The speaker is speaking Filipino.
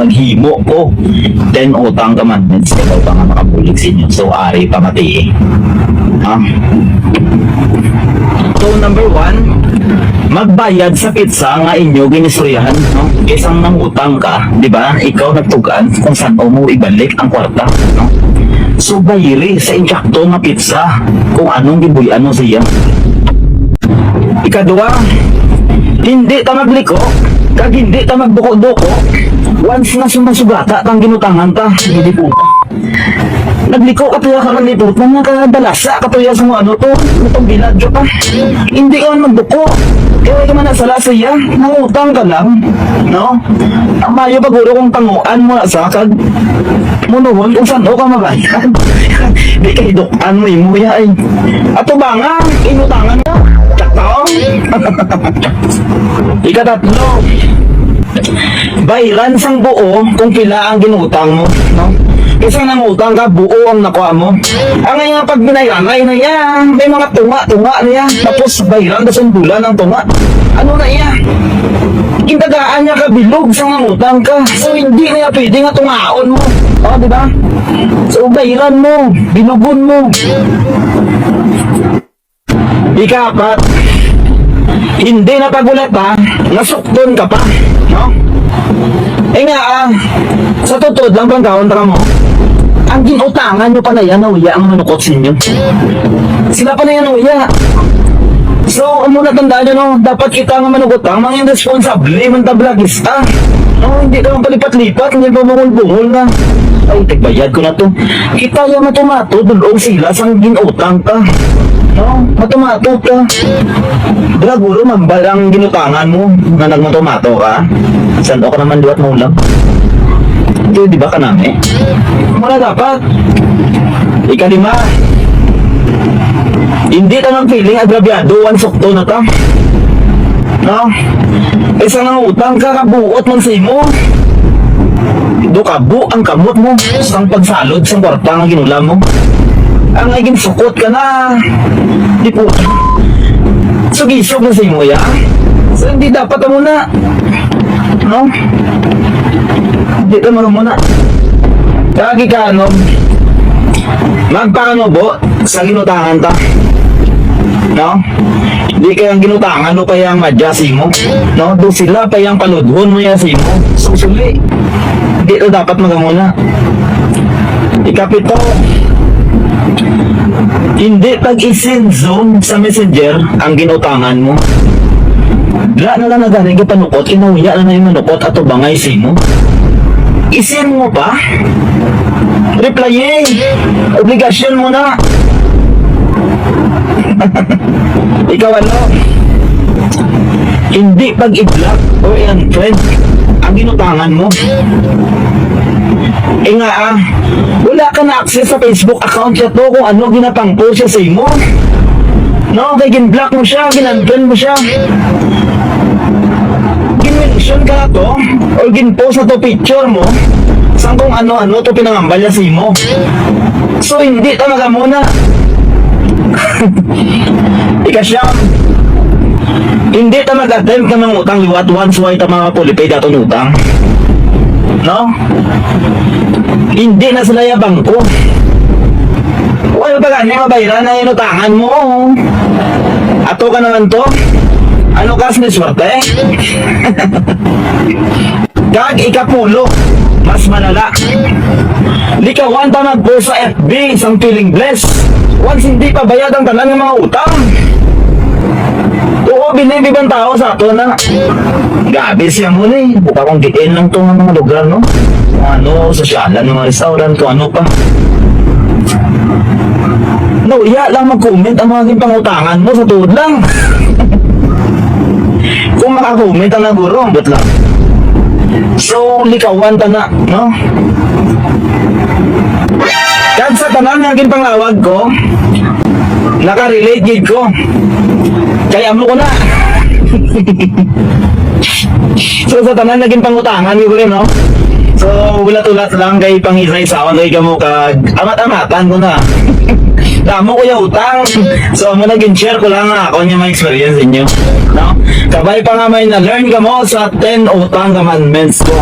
naghimo ko 10 utang commandments ikaw pa nga makabulig sa inyo. So ari pa mati ha? So number 1, magbayad sa pizza nga inyo ginistoryahan, no? Isang nang utang ka, di ba? Ikaw nagtugan kung saan mo ibalik ang kwarta, no? So bayri sa insyakto nga pizza kung anong gibuyan mo siya. Ikaduha, hindi ta magliko kag hindi ta magduko-duko once na sumasugata tang ginutangan ta. Hindi po nagliko ka tuya ka nalipot na nakadalasa ka tuya sa mga ano to itong binadyo pa, hindi ka magduko kaya ka man nasala siya nangutang ka lang, no? Ang mayo paguro kong tanguan mo sa kag munuhon kung saan o ka mabayan di ka hidukan mo imo ya ay ato ba nga inutangan mo tao. Ikatatlo, bayaran sang buo kung pila ang ginutang mo, no? Kasi nangutang ka, buo ang nakuha mo. Ang ngayon pag binayaran na yan, may mga tunga na yan, tapos bayaran sa bulan ng tunga. Ano na yan? Kintagaan niya ka bilog sa nangutang ka. So hindi na yan pwede nga tungaon mo. O, diba? So bayaran mo, bilugon mo. Ikapat, hindi na pagulat ha, nasukton ka pa, no? Sa totoo lang bang kaunta mo, ang ginutangan nyo pa na yan, nauya ang manukot sa inyo. Sila pa na yan, nauya. So, muna tandaan nyo, no, dapat kita nga manukotang, mga responsable, mantablagista. No, hindi ka palipat-lipat, hindi pa bungol-bungol na. Ay, tigbayad ko na to. Kita yung matumato, dulong sila sang ginutang ka. No, matumato ka. Draguro, mambal ang ginutangan mo na nagmatumato ka. Saan ka naman duwat mo lang? Hindi, di ba ka namin? Muna dapat. Ikalima. Hindi ka nang feeling agrabyado, sukto na ta. No? Isa nang utang ka, kabuot man sa imo. Do kabu ang kamot mo sang pagsalod sang kwarta nga ginulam mo. Ang naging sukot ka na. Di po. Sugisog na sa imo ya. So hindi dapat mo na. No? Hindi ka muna. Kagi ka ano, magpakanubo sa ginutangan ta. No? Di kayang ginutangan o kayang madyasi mo. No? Do sila kayang paludhon mo yan si mo. Susuli. Hindi ito dapat magamuna. Ikapito, hindi pag-isend zone sa messenger ang ginutangan mo. Dila na lang nagaling ka panukot, inuya na yung manukot at bangay si mo. Isend mo pa? Reply obligasyon mo na. Ikaw ano? Hindi pag-i-block o i-unfriend ang ginutangan mo. Wala ka na access sa Facebook account niya to kung ano ginapang-post siya sa imo. No, kaya gin-block mo siya, gin-unfriend mo siya. Gin-mention ka na to or gin-post na to picture mo saan kung ano-ano to pinangambal niya sa imo. So hindi talaga muna. Ikasyam, hindi ta mag-attempt ka ng utang liwat once why ta mga pulipay dato ng utang. No? Hindi na sila yung bangko. Wala pa gani mabayaran na yung utangan mo. Ato ka naman to? Ano ka siniswerte? Kag ikapulo, mas malala. Likawan ta mag-post sa FB isang feeling blessed. Once hindi pa bayad ang tanan ng mga utang. Oo, binibibang tao sa ato na gabi siya muna eh. Buka kong diin lang itong mga lugar, no? Kung ano, sosyalan, mga restaurant, kung ano pa. No, iya lang mag-comment ang mga pangutangan mo sa tuod lang. Kung makakomment ang naguro, ambot lang. So, likawan ta na, no? Kahit sa tanan naging pangawag ko, nakarelate gig ko. Kaya mo ko na. So, sa tanan naging pangutangan ko rin, no? So, ulat-ulat lang kay pang-isa-isawan kay kamo kag amat-amatan ko na. Tamo ko yung utang. So, mo naging share ko lang ako niya may experience inyo. No? Kabay pa nga may na-learn ka mo sa 10 utang commandments ko.